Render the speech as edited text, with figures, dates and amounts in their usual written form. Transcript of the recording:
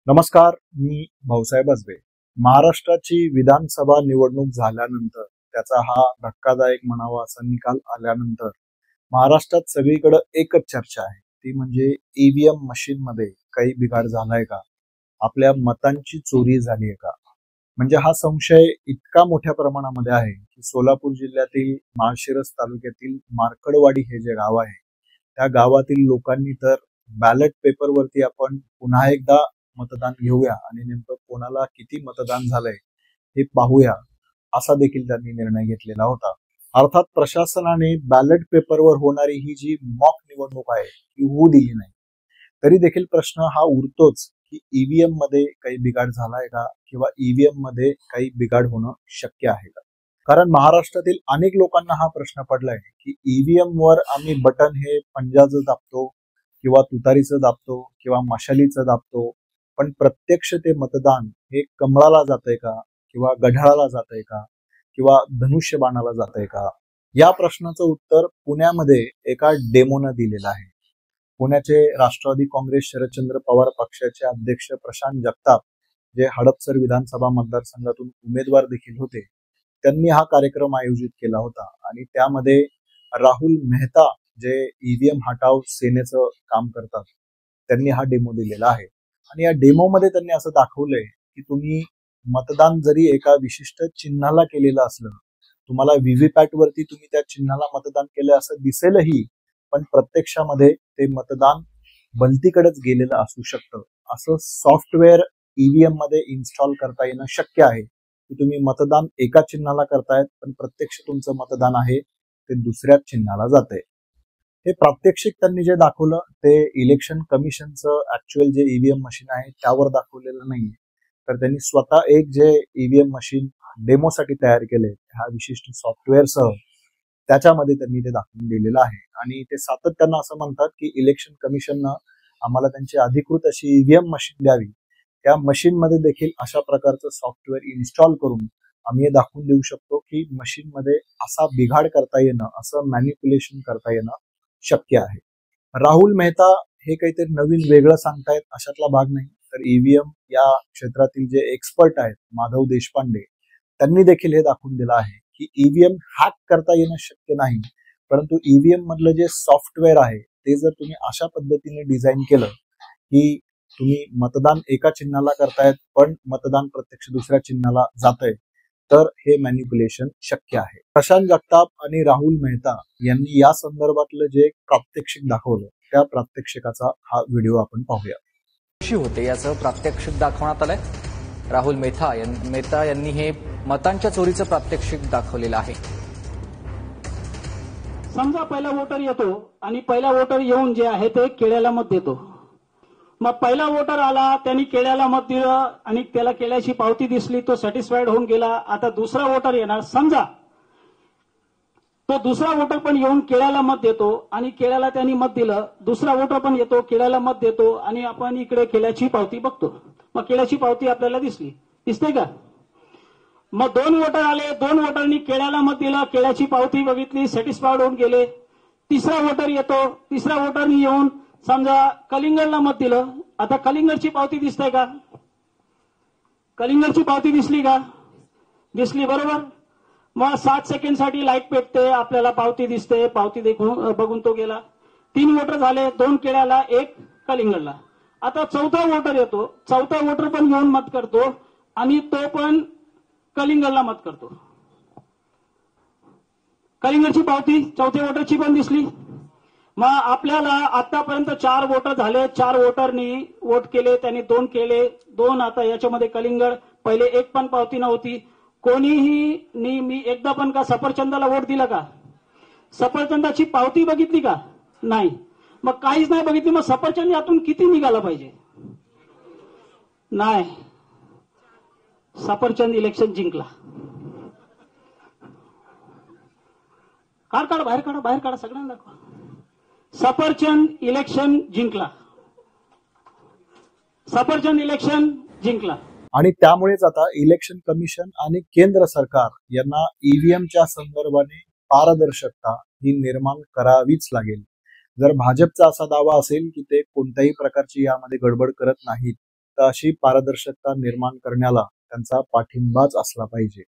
नमस्कार, मी भाऊसाहेब अजबे. महाराष्ट्राची विधानसभा निवडणूक झाल्यानंतर त्याचा हा धक्कादायक म्हणावा असा निकाल आल्यानंतर महाराष्ट्रात सगळीकडे एकच चर्चा आहे, ती म्हणजे ईव्हीएम मशीन मध्ये काही बिघाड झालाय का, आपल्या मतांची चोरी झाली आहे का. म्हणजे हा संशय इतका मोठ्या प्रमाणामध्ये आहे की सोलापूर जिल्ह्यातील माळशिरस तालुक्यातील मार्कडवाडी हे जे गाव आहे त्या गावातील लोकांनी तर बॅलेट पेपरवरती आपण पुन्हा एकदा मतदान घेऊया आणि नेमकं कोणाला किती मतदान झालंय हे पाहूया असा देखील त्यांनी निर्णय घेतलेला होता. अर्थात प्रशासनाने बॅलेट पेपरवर होणारी ही जी मॉक निवडणूक आहे ती होऊ दिली नाही. तरी देखील प्रश्न हा उरतोच की ईव्हीएम मध्ये काही बिघाड झालाय का किंवा ईव्हीएम मध्ये काही बिघाड होणं शक्य आहे का. कारण महाराष्ट्रातील अनेक लोकांना हा प्रश्न पडलाय की ईव्हीएम वर आम्ही बटन हे पंजाचं दाबतो किंवा तुतारीचं दाबतो किंवा मशालीचं दाबतो, पण प्रत्यक्ष ते मतदान हे कमळाला जातंय का किंवा गढाळाला जातंय का किंवा धनुष्यबाणाला जातंय का. या प्रश्नाचं उत्तर पुण्यामध्ये एका डेमोनं दिलेलं आहे. पुण्याचे राष्ट्रवादी काँग्रेस शरदचंद्र पवार पक्षाचे अध्यक्ष प्रशांत जगताप, जे हडपसर विधानसभा मतदारसंघातून उमेदवार देखील होते, त्यांनी हा कार्यक्रम आयोजित केला होता आणि त्यामध्ये राहुल मेहता, जे ईव्हीएम हटाव सेनेचं काम करतात, त्यांनी हा डेमो दिलेला आहे. आणि या डेमो मध्ये त्यांनी असं दाखवलंय की तुम्ही मतदान जरी एका विशिष्ट चिन्हाला केलेलं असलं, तुम्हाला व्हीव्हीपॅट वरती तुम्ही त्या चिन्हाला मतदान केलं असं दिसेलही, पण प्रत्यक्षामध्ये ते मतदान भलतीकडेच गेलेलं असू शकतं. असं सॉफ्टवेअर ईव्हीएम मध्ये इन्स्टॉल करता येणं शक्य आहे की तुम्ही मतदान एका चिन्हाला करतायत पण प्रत्यक्ष तुमचं मतदान आहे ते दुसऱ्याच चिन्हाला जातंय. हे प्रात्यक्षिक त्यांनी जे दाखवलं ते इलेक्शन कमिशनचं ऍक्च्युअल जे ईव्हीएम मशीन आहे त्यावर दाखवलेलं नाहीये, तर त्यांनी स्वतः एक जे ईव्हीएम मशीन डेमोसाठी तयार केले ह्या विशिष्ट सॉफ्टवेअरसह, त्याच्यामध्ये त्यांनी ते दाखवून दिलेलं आहे. आणि ते सातत्यानं असं म्हणतात की इलेक्शन कमिशननं आम्हाला त्यांची अधिकृत अशी ईव्हीएम मशीन द्यावी, त्या मशीन मध्ये देखील अशा प्रकारचं सॉफ्टवेअर इन्स्टॉल करून आम्ही हे दाखवून देऊ शकतो की मशीन मध्ये असा बिघाड करता येणं, असं मॅनिप्युलेशन करता येणं शक्य आहे. राहुल मेहता हे काहीतरी नवीन वेगळं सांगतायत अशातला भाग नाही, तर ईव्हीएम या क्षेत्रातील जे एक्सपर्ट आहेत माधव देशपांडे, त्यांनी देखील हे दाखवून दिलं आहे की ईव्हीएम हॅक करता येणं शक्य नाही, परंतु ईव्हीएम मधलं जे सॉफ्टवेअर आहे ते जर तुम्ही अशा पद्धतीने डिझाईन केलं की तुम्ही मतदान एका चिन्हाला करतायत पण मतदान प्रत्यक्ष दुसऱ्या चिन्हाला जातंय, तर हे मॅनिप्युलेशन शक्य आहे. प्रशांत जगताप आणि राहुल मेहता यांनी या संदर्भातलं जे प्रात्यक्षिक दाखवलं त्या प्रात्यक्षिकाचा हा व्हिडिओ आपण पाहूया. कशी होते याचं प्रात्यक्षिक दाखवण्यात आलंय. राहुल मेहता यांनी हे मतांच्या चोरीचं प्रात्यक्षिक दाखवलेलं आहे. समजा पहिला वोटर येतो आणि पहिला वोटर येऊन जे आहे ते केळ्याला मत देतो. मग पहिला वोटर आला, त्यांनी केळ्याला मत दिलं आणि त्याला केळ्याची पावती दिसली, तो सॅटिस्फाईड होऊन गेला. आता दुसरा वोटर येणार, समजा तो दुसरा वोटर पण येऊन केळ्याला मत देतो आणि केळ्याला त्यांनी मत दिलं. दुसरा वोटर पण येतो, केळ्याला मत देतो आणि आपण इकडे केळ्याची पावती बघतो. मग केळ्याची पावती आपल्याला दिसते का? मग दोन वोटर आले, दोन वोटरनी केळ्याला मत दिलं, केळ्याची पावती बघितली, सॅटिस्फाईड होऊन गेले. तिसरा वोटर येतो, तिसऱ्या वोटरनी येऊन समजा कलिंगडला मत दिलं. आता कलिंगडची पावती दिसते का? कलिंगडची पावती दिसली का? दिसली, बरोबर. मग 7 सेकंडसाठी लाईट पेटते, आपल्याला पावती दिसते, पावती बघून तो गेला. 3 वोटर झाले, 2 केळ्याला, 1 कलिंगडला. आता चौथा वोटर येतो, चौथा वोटर पण येऊन मत करतो आणि तो पण कलिंगडला मत करतो. कलिंगडची पावती चौथ्या वोटरची पण दिसली. मग आपल्याला आतापर्यंत 4 वोटर झाले, 4 वोटरनी वोट केले, त्यांनी 2 केले, 2 आता याच्यामध्ये कलिंगड. पहिले 1 पण पावती नव्हती. कोणीही मी एकदा पण का सफरचंदाला वोट दिला का? सफरचंदाची पावती बघितली का? नाही. मग काहीच नाही बघितली, मग सफरचंद यातून किती निघाला पाहिजे? नाही, सफरचंद इलेक्शन जिंकला. काढा, बाहेर काढा, सगळ्यांना दाखवा. सफरचंद इलेक्शन जिंकला, सफरचंद इलेक्शन जिंकला. आणि त्यामुळेच आता इलेक्शन कमिशन आणि केंद्र सरकार यांना ईव्हीएमच्या संदर्भाने पारदर्शकता ही निर्माण करावीच लागेल. जर भाजपचा असा दावा असेल की ते कोणत्याही प्रकारची यामध्ये गडबड करत नाहीत, तर अशी पारदर्शकता निर्माण करण्याला त्यांचा पाठिंबाच असला पाहिजे.